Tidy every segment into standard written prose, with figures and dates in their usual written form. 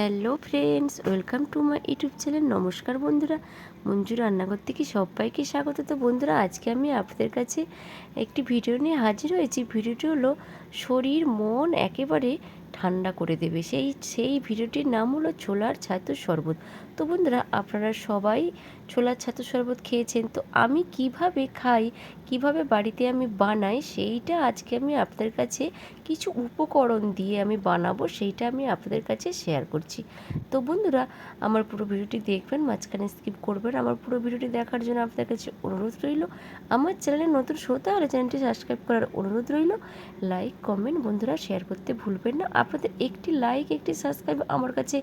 Hello friends, welcome to my YouTube channel. নমস্কার বন্ধুরা, মঞ্জু রান্নাঘর থেকে সবাইকে স্বাগত। তো বন্ধুরা, আজকে আমি আপনাদের কাছে একটি ভিডিও নিয়ে হাজির হয়েছি। ভিডিওটি হলো শরীর মন একেবারে ঠান্ডা করে দেবে, সেই ভিডিওটির নাম হলো ছোলার ছাতুর শরবত। তো বন্ধুরা, আপনারা সবাই ছোলার ছাতুর শরবত খেয়েছেন। তো আমি কিভাবে খাই, কিভাবে বাড়িতে আমি বানাই, সেইটা আজকে আমি আপনাদের কাছে কিছু উপকরণ দিয়ে আমি বানাবো, সেইটা আমি আপনাদের কাছে শেয়ার করছি। তো বন্ধুরা, আমার পুরো ভিডিওটি দেখবেন, মাঝখানে স্কিপ করবেন। আমার পুরো ভিডিওটি দেখার জন্য আপনাদের কাছে অনুরোধ রইল। আমার চ্যানেলে নতুন শ্রোতা হলে চ্যানেলটি সাবস্ক্রাইব করার অনুরোধ রইল। লাইক কমেন্ট বন্ধুরা শেয়ার করতে ভুলবেন না। আপনাদের একটি লাইক, একটি সাবস্ক্রাইব আমার কাছে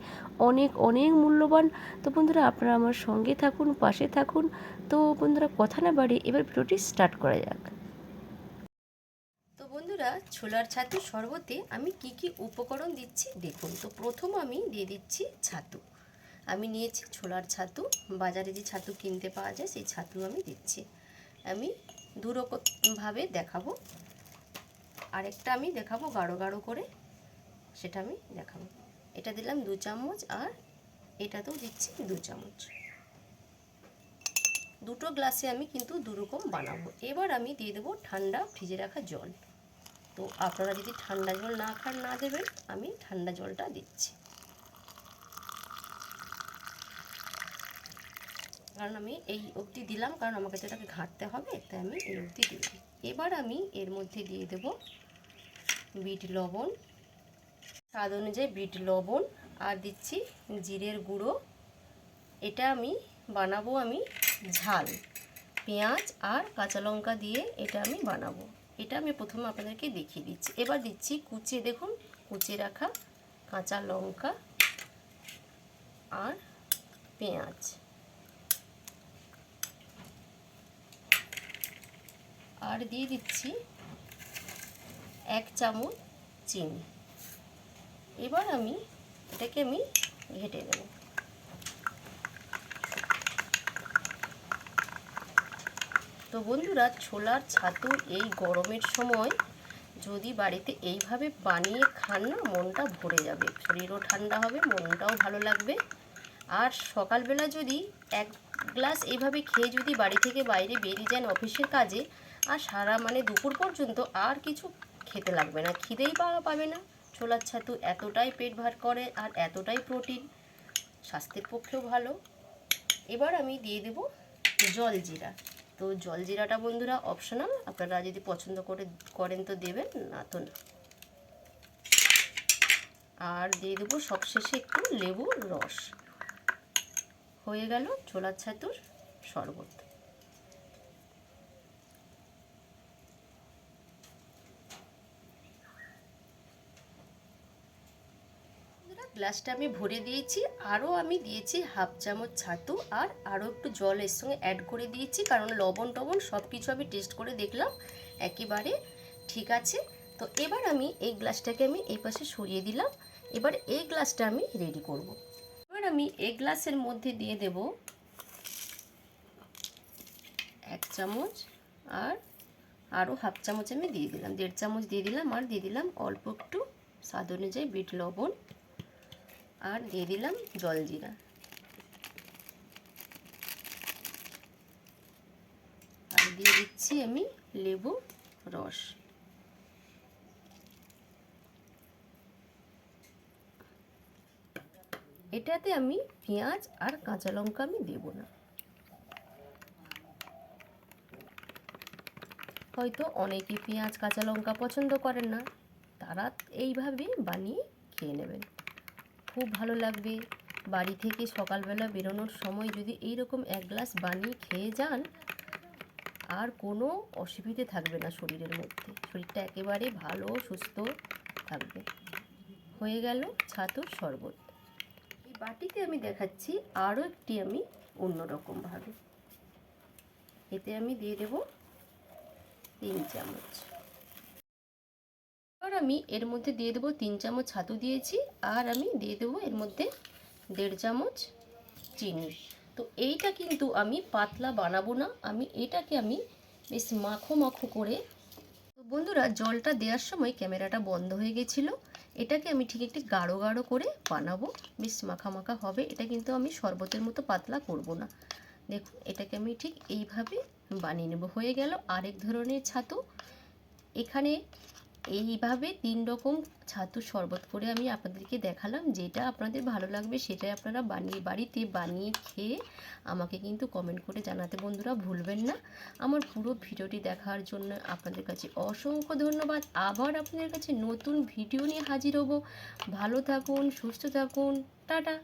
অনেক অনেক মূল্যবান। তো বন্ধুরা, আপনারা আমার সঙ্গে থাকুন, পাশে থাকুন। তো বন্ধুরা, কথা না বাড়িয়ে এবার ভিডিওটি স্টার্ট করা যাক। তো বন্ধুরা, ছোলার ছাতুর শরবতে আমি কি কি উপকরণ দিচ্ছি দেখুন। তো প্রথম আমি দিয়ে দিচ্ছি ছাতু। আমি নিয়েছি ছোলার ছাতু, বাজারে যে ছাতু কিনতে পাওয়া যায় সেই ছাতু আমি দিচ্ছি। আমি দুরকমভাবে দেখাবো, আরেকটা আমি দেখাবো গাঢ় গাঢ় করে, সেটা আমি দেখাবো। এটা দিলাম 2 চামচ, আর এটাতেও দিচ্ছি 2 চামচ। দুটো গ্লাসে আমি কিন্তু দুরকম বানাবো। এবার আমি দিয়ে দেবো ঠান্ডা ফ্রিজে রাখা জল। তো আপনারা যদি ঠান্ডা জল না খান, না দেবেন, আমি ঠান্ডা জলটা দিচ্ছি, কারণ আমি এই অবধি দিলাম, কারণ আমাকে যেটাকে ঘাঁটতে হবে, তাই আমি এই অবধি দিলাম। এবার আমি এর মধ্যে দিয়ে দেব বিট লবণ, স্বাদ অনুযায়ী বিট লবণ, আর দিচ্ছি জিরের গুঁড়ো। এটা আমি বানাবো আমি ঝাল, পেঁয়াজ আর কাঁচা লঙ্কা দিয়ে এটা আমি বানাবো। এটা আমি প্রথমে আপনাদেরকে দেখিয়ে দিচ্ছি। এবার দিচ্ছি কুচিয়ে, দেখুন কুচিয়ে রাখা কাঁচা লঙ্কা আর পেঁয়াজ, আর দিয়ে দিচ্ছি 1 চামচ চিনি। এবার আমি এটাকে ঘেটে দেব। তো বন্ধুরা, ছোলার ছাতু এই গরমের সময় যদি বাড়িতে এইভাবে বানিয়ে খান না, মনটা ভরে যাবে, শরীরও ঠান্ডা হবে, মনটাও ভালো লাগবে। আর সকালবেলা যদি 1 গ্লাস এইভাবে খেয়ে যদি বাড়ি থেকে বাইরে বেরিয়ে যান অফিসের কাজে, আর সারা দুপুর পর্যন্ত আর কিছু খেতে লাগবে না, খিদেই পাবে না। ছোলার ছাতু এতটাই পেট ভার করে আর এতটাই প্রোটিন, স্বাস্থ্যের পক্ষেও ভালো। এবার আমি দিয়ে দেব জলজিরা। তো জলজিরাটা বন্ধুরা অপশনাল, আপনারা যদি পছন্দ করেন তো দেবেন, না তো না। আর দিয়ে দেবো সবশেষে একটু লেবুর রস। হয়ে গেল ছোলার ছাতুর শরবত। গ্লাসটা আমি ভরে দিয়েছি, আরও আমি দিয়েছি 1/2 চামচ ছাতু, আর আরও একটু জল এর সঙ্গে অ্যাড করে দিয়েছি, কারণ লবণ টবণ সব কিছু আমি টেস্ট করে দেখলাম একেবারে ঠিক আছে। তো এবার আমি এই গ্লাসটাকে আমি এই পাশে সরিয়ে দিলাম। এবার এই গ্লাসটা আমি রেডি করব। এবার আমি এই গ্লাসের মধ্যে দিয়ে দেব 1 চামচ, আর আরও 1/2 চামচ আমি দিয়ে দিলাম, 1.5 চামচ দিয়ে দিলাম, আর দিয়ে দিলাম অল্প একটু স্বাদ অনুযায়ী বিট লবণ, আর দিয়ে দিলাম জলজিরা, আর দিয়ে দিচ্ছি আমি লেবু রস। এটাতে আমি পেঁয়াজ আর কাঁচা লঙ্কা আমি দেব না। হয়তো অনেকে পেঁয়াজ কাঁচা লঙ্কা পছন্দ করেন না, তারা এইভাবে বানিয়ে খেয়ে নেবেন, খুব ভালো লাগবে। বাড়ি থেকে সকালবেলা বেরোনোর সময় যদি এইরকম 1 গ্লাস বানিয়ে খেয়ে যান, আর কোনো অসুবিধে থাকবে না শরীরের মধ্যে, শরীরটা একেবারে ভালো সুস্থ থাকবে। হয়ে গেল ছাতুর শরবত। এই বাটিতে আমি দেখাচ্ছি আরও একটি আমি অন্যরকমভাবে। এতে আমি দিয়ে দেব 3 চামচ। আর আমি এর মধ্যে দিয়ে দেবো 3 চামচ ছাতু দিয়েছি, আর আমি দিয়ে দেবো এর মধ্যে 1.5 চামচ চিনি। তো এইটা কিন্তু আমি পাতলা বানাবো না, এটাকে আমি বেশ মাখো মাখো করে। তো বন্ধুরা, জলটা দেওয়ার সময় ক্যামেরাটা বন্ধ হয়ে গেছিলো, এটাকে আমি ঠিক একটু গাঢ় গাঢ় করে বানাবো, বেশ মাখা মাখা হবে। এটা কিন্তু আমি শরবতের মতো পাতলা করব না। দেখুন এটাকে আমি ঠিক এইভাবে বানিয়ে নেব। হয়ে গেল আরেক ধরনের ছাতু। এখানে এইভাবে 3 রকম ছাতুর শরবত করে আমি আপনাদেরকে দেখালাম। যেটা আপনাদের ভালো লাগবে সেটাই আপনারা বাড়িতে বানিয়ে খেয়ে আমাকে কিন্তু কমেন্ট করে জানাতে বন্ধুরা ভুলবেন না। আমার পুরো ভিডিওটি দেখার জন্য আপনাদের কাছে অসংখ্য ধন্যবাদ। আবার আপনাদের কাছে নতুন ভিডিও নিয়ে হাজির হব। ভালো থাকুন, সুস্থ থাকুন, টাটা।